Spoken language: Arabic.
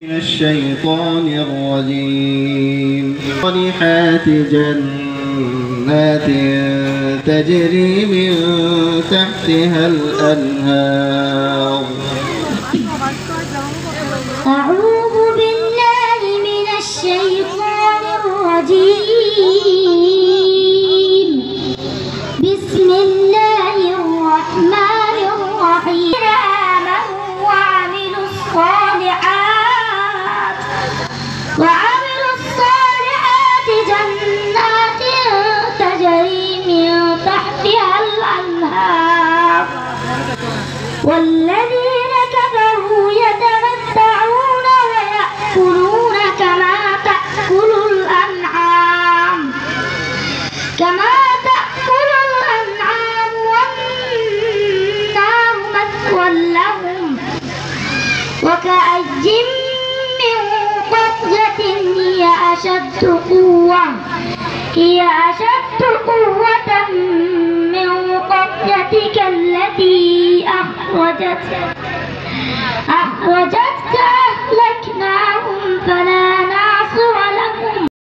من الشيطان الرجيم. صالحات جنات تجري من تحتها الأنهار. أعوذ بالله من الشيطان الرجيم. بسم الله الرحمن الرحيم. آمنوا وعملوا الصالحات جنات تجري من تحتها الأنهار. والذين كفروا يتمتعون ويأكلون كما تأكل الأنعام والنار مثوى لهم. وكأي من قرية هي أشد قوة من قريتك التي أخرجتك